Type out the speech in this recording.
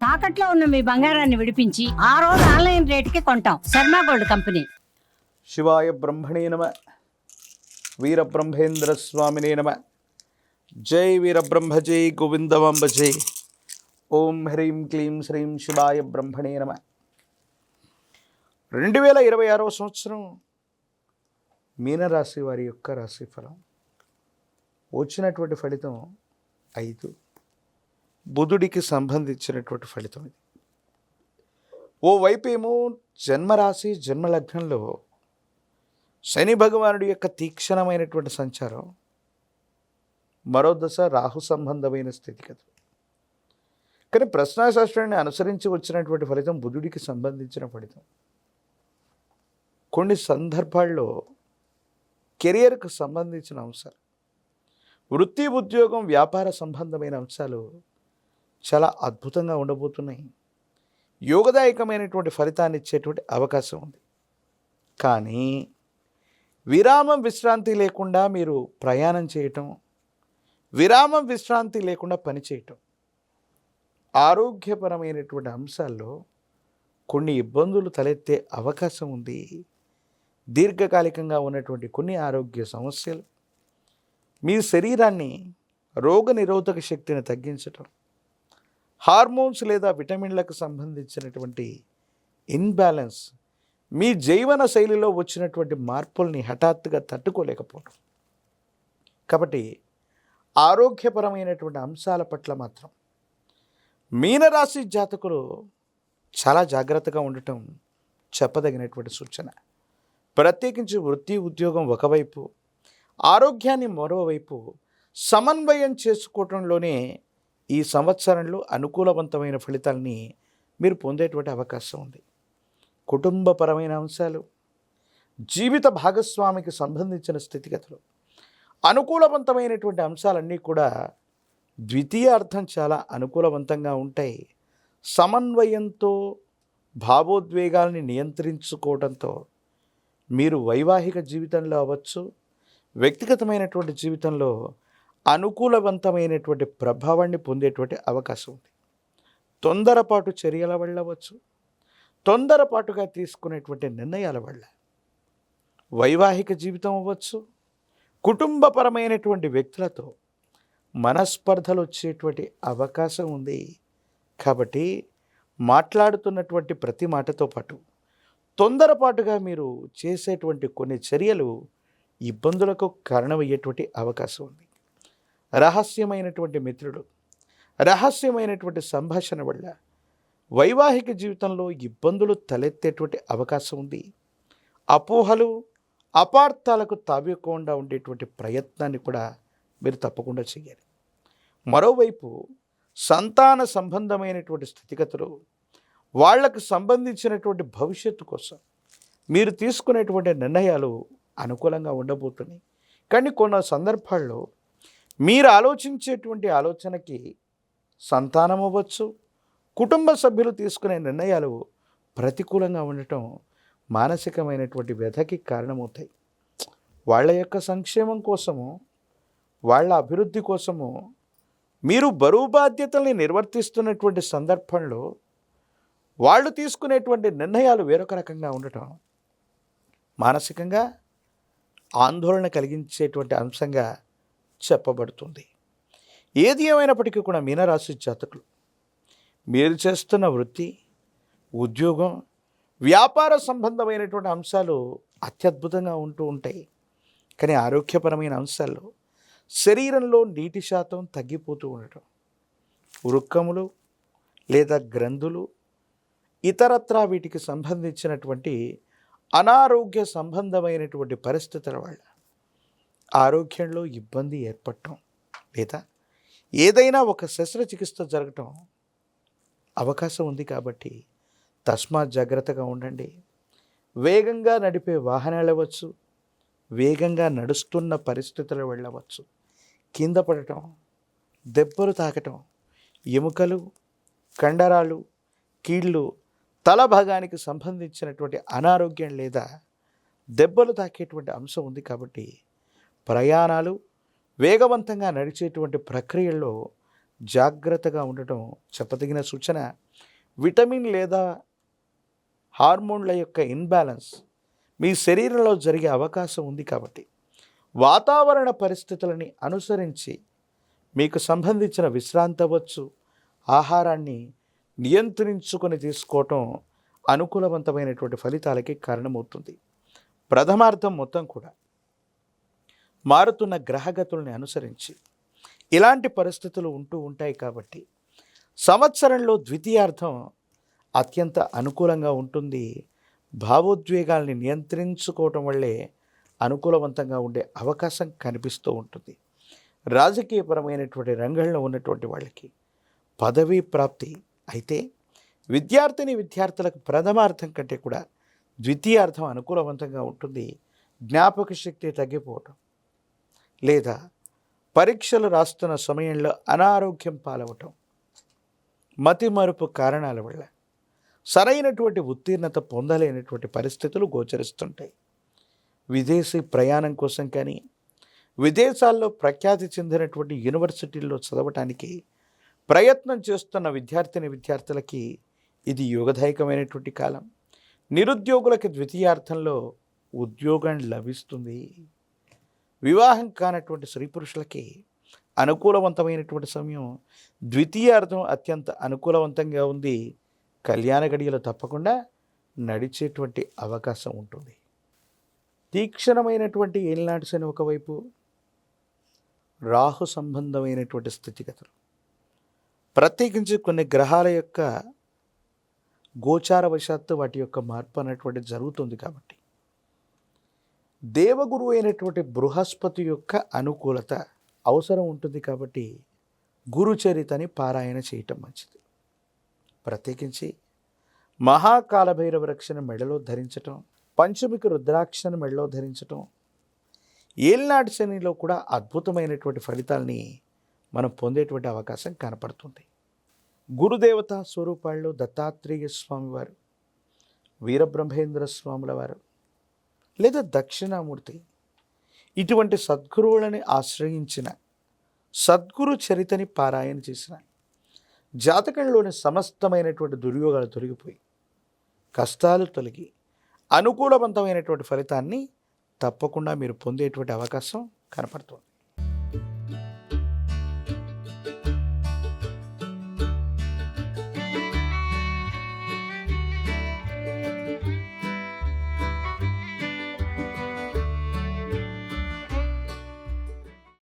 తాకట్లో ఉన్న మీ బంగారాన్ని విడిపించి ఆ రోజు ఆన్లైన్ రేటుకి కొంటాం. Sharma gold company. శివాయ బ్రహ్మణే నమ. వీరబ్రహ్మేంద్ర స్వామినే నమ. జై వీరబ్రహ్మ జై గోవిందమాంబ జై. ఓం హ్రీం క్లీం శ్రీం శివాయ బ్రహ్మణే నమ. 2026వ సంవత్సరం మీనరాశి వారి యొక్క రాశిఫలం. వచ్చినటువంటి ఫలితం 5. బుధుడికి సంబంధించినటువంటి ఫలితం ఇది. ఓవైపు ఏమో జన్మరాశి జన్మలగ్నంలో శని భగవానుడి యొక్క తీక్షణమైనటువంటి సంచారం, మరో దశ రాహు సంబంధమైన స్థితిగతులు. కానీ ప్రశ్నాశాస్త్రాన్ని అనుసరించి వచ్చినటువంటి ఫలితం బుధుడికి సంబంధించిన ఫలితం. కొన్ని సందర్భాల్లో కెరియర్కు సంబంధించిన అంశాలు, వృత్తి ఉద్యోగం వ్యాపార సంబంధమైన అంశాలు చాలా అద్భుతంగా ఉండబోతున్నాయి. యోగదాయకమైనటువంటి ఫలితాన్ని ఇచ్చేటువంటి అవకాశం ఉంది. కానీ విరామం విశ్రాంతి లేకుండా మీరు ప్రయాణం చేయటం, విరామం విశ్రాంతి లేకుండా పనిచేయటం, ఆరోగ్యపరమైనటువంటి అంశాల్లో కొన్ని ఇబ్బందులు తలెత్తే అవకాశం ఉంది. దీర్ఘకాలికంగా ఉన్నటువంటి కొన్ని ఆరోగ్య సమస్యలు, మీ శరీరాన్ని రోగ నిరోధక శక్తిని తగ్గించటం, హార్మోన్స్ లేదా విటమిన్లకు సంబంధించినటువంటి ఇన్బ్యాలెన్స్, మీ జీవన శైలిలో వచ్చినటువంటి మార్పుల్ని హఠాత్తుగా తట్టుకోలేకపోవడం. కాబట్టి ఆరోగ్యపరమైనటువంటి అంశాల పట్ల మాత్రం మీనరాశి జాతకులు చాలా జాగ్రత్తగా ఉండటం చెప్పదగినటువంటి సూచన. ప్రత్యేకించి వృత్తి ఉద్యోగం ఒకవైపు, ఆరోగ్యాన్ని మరోవైపు సమన్వయం చేసుకోవటంలోనే ఈ సంవత్సరంలో అనుకూలవంతమైన ఫలితాలని మీరు పొందేటువంటి అవకాశం ఉంది. కుటుంబపరమైన అంశాలు, జీవిత భాగస్వామికి సంబంధించిన స్థితిగతులు, అనుకూలవంతమైనటువంటి అంశాలన్నీ కూడా ద్వితీయార్థం చాలా అనుకూలవంతంగా ఉంటాయి. సమన్వయంతో భావోద్వేగాల్ని నియంత్రించుకోవడంతో మీరు వైవాహిక జీవితంలో అవ్వచ్చు, వ్యక్తిగతమైనటువంటి జీవితంలో అనుకూలవంతమైనటువంటి ప్రభావాన్ని పొందేటువంటి అవకాశం ఉంది. తొందరపాటు చర్యల వల్ల అవ్వచ్చు, తొందరపాటుగా తీసుకునేటువంటి నిర్ణయాల వల్ల వైవాహిక జీవితం అవ్వచ్చు, కుటుంబపరమైనటువంటి వ్యక్తులతో మనస్పర్ధలు వచ్చేటువంటి అవకాశం ఉంది. కాబట్టి మాట్లాడుతున్నటువంటి ప్రతి మాటతో పాటు తొందరపాటుగా మీరు చేసేటువంటి కొన్ని చర్యలు ఇబ్బందులకు కారణమయ్యేటువంటి అవకాశం ఉంది. రహస్యమైనటువంటి మిత్రుడు, రహస్యమైనటువంటి సంభాషణ వల్ల వైవాహిక జీవితంలో ఇబ్బందులు తలెత్తేటువంటి అవకాశం ఉంది. అపోహలు, అపార్థాలకు తావివ్వకుండా ఉండేటువంటి ప్రయత్నాన్ని కూడా మీరు తప్పకుండా చేయాలి. మరోవైపు సంతాన సంబంధమైనటువంటి స్థితిగతులు, వాళ్లకు సంబంధించినటువంటి భవిష్యత్తు కోసం మీరు తీసుకునేటువంటి నిర్ణయాలు అనుకూలంగా ఉండబోతున్నాయి. కానీ కొన్ని సందర్భాల్లో మీరు ఆలోచించేటువంటి ఆలోచనకి సంతానం అవ్వచ్చు, కుటుంబ సభ్యులు తీసుకునే నిర్ణయాలు ప్రతికూలంగా ఉండటం మానసికమైనటువంటి వ్యధకి కారణమవుతాయి. వాళ్ళ యొక్క సంక్షేమం కోసము, వాళ్ళ అభివృద్ధి కోసము మీరు బరువు బాధ్యతల్ని నిర్వర్తిస్తున్నటువంటి సందర్భంలో వాళ్ళు తీసుకునేటువంటి నిర్ణయాలు వేరొక రకంగా ఉండటం మానసికంగా ఆందోళన కలిగించేటువంటి అంశంగా చెప్పబడుతుంది. ఏది ఏమైనప్పటికీ కూడా మీనరాశి జాతకులు మీరు చేస్తున్న వృత్తి, ఉద్యోగం, వ్యాపార సంబంధమైనటువంటి అంశాలు అత్యద్భుతంగా ఉంటూ ఉంటాయి. కానీ ఆరోగ్యపరమైన అంశాల్లో శరీరంలో నీటి శాతం తగ్గిపోతూ ఉండటం, వృక్కములు లేదా గ్రంథులు, ఇతరత్రా వీటికి సంబంధించినటువంటి అనారోగ్య సంబంధమైనటువంటి పరిస్థితుల వల్ల ఆరోగ్యంలో ఇబ్బంది ఏర్పడటం లేదా ఏదైనా ఒక శస్త్రచికిత్స జరగటం అవకాశం ఉంది. కాబట్టి తస్మాత్ జాగ్రత్తగా ఉండండి. వేగంగా నడిపే వాహనాలు అవ్వచ్చు, వేగంగా నడుస్తున్న పరిస్థితులు వెళ్ళవచ్చు, కింద పడటం, దెబ్బలు తాకటం, ఎముకలు, కండరాలు, కీళ్ళు, తల భాగానికి సంబంధించినటువంటి అనారోగ్యం లేదా దెబ్బలు తాకేటువంటి అంశం ఉంది. కాబట్టి ప్రయాణాలు, వేగవంతంగా నడిచేటువంటి ప్రక్రియల్లో జాగ్రత్తగా ఉండటం చెప్పదగిన సూచన. విటమిన్ లేదా హార్మోన్ల యొక్క ఇన్బ్యాలెన్స్ మీ శరీరంలో జరిగే అవకాశం ఉంది కాబట్టి వాతావరణ పరిస్థితులని అనుసరించి మీకు సంబంధించిన విశ్రాంతి అవ్వచ్చు, ఆహారాన్ని నియంత్రించుకొని తీసుకోవటం అనుకూలవంతమైనటువంటి ఫలితాలకి కారణమవుతుంది. ప్రథమార్థం మొత్తం కూడా మారుతున్న గ్రహగతుల్ని అనుసరించి ఇలాంటి పరిస్థితులు ఉంటూ ఉంటాయి కాబట్టి సంవత్సరంలో ద్వితీయార్థం అత్యంత అనుకూలంగా ఉంటుంది. భావోద్వేగాల్ని నియంత్రించుకోవటం వల్లే అనుకూలవంతంగా ఉండే అవకాశం కనిపిస్తూ ఉంటుంది. రాజకీయపరమైనటువంటి రంగంలో ఉన్నటువంటి వాళ్ళకి పదవీ ప్రాప్తి అయితే విద్యార్థులకు ప్రథమార్థం కంటే కూడా ద్వితీయార్థం అనుకూలవంతంగా ఉంటుంది. జ్ఞాపక శక్తి తగ్గిపోవటం లేదా పరీక్షలు రాస్తున్న సమయంలో అనారోగ్యం పాలవటం, మతిమరుపు కారణాల వల్ల సరైనటువంటి ఉత్తీర్ణత పొందలేనటువంటి పరిస్థితులు గోచరిస్తుంటాయి. విదేశీ ప్రయాణం కోసం కానీ విదేశాల్లో ప్రఖ్యాతి చెందినటువంటి యూనివర్సిటీల్లో చదవటానికి ప్రయత్నం చేస్తున్న విద్యార్థులకి ఇది యోగదాయకమైనటువంటి కాలం. నిరుద్యోగులకి ద్వితీయార్థంలో ఉద్యోగం లభిస్తుంది. వివాహం కానటువంటి స్త్రీ పురుషులకి అనుకూలవంతమైనటువంటి సమయం. ద్వితీయార్థం అత్యంత అనుకూలవంతంగా ఉంది. కళ్యాణ గడియలు తప్పకుండా నడిచేటువంటి అవకాశం ఉంటుంది. తీక్షణమైనటువంటి ఏలినాటి శని ఒకవైపు, రాహు సంబంధమైనటువంటి స్థితిగతులు, ప్రత్యేకించి కొన్ని గ్రహాల యొక్క గోచారవశాత్తు వాటి యొక్క మార్పు అనేటువంటి జరుగుతుంది కాబట్టి దేవగురు అయినటువంటి బృహస్పతి యొక్క అనుకూలత అవసరం ఉంటుంది. కాబట్టి గురుచరితని పారాయణ చేయటం మంచిది. ప్రత్యేకించి మహాకాలభైరవ రక్షణ మెడలో ధరించటం, పంచమికి రుద్రాక్షను మెడలో ధరించటం ఏలినాటి శనిలో కూడా అద్భుతమైనటువంటి ఫలితాల్ని మనం పొందేటువంటి అవకాశం కనపడుతుంది. గురుదేవత స్వరూపాల్లో దత్తాత్రేయ స్వామివారు, వీరబ్రహ్మేంద్ర స్వాముల వారు లేదా దక్షిణామూర్తి ఇటువంటి సద్గురువులని ఆశ్రయించిన, సద్గురు చరితని పారాయణ చేసిన జాతకంలోని సమస్తమైనటువంటి దుర్యోగాలు తొలగిపోయి కష్టాలు తొలగి అనుకూలవంతమైనటువంటి ఫలితాన్ని తప్పకుండా మీరు పొందేటువంటి అవకాశం కనపడుతుంది.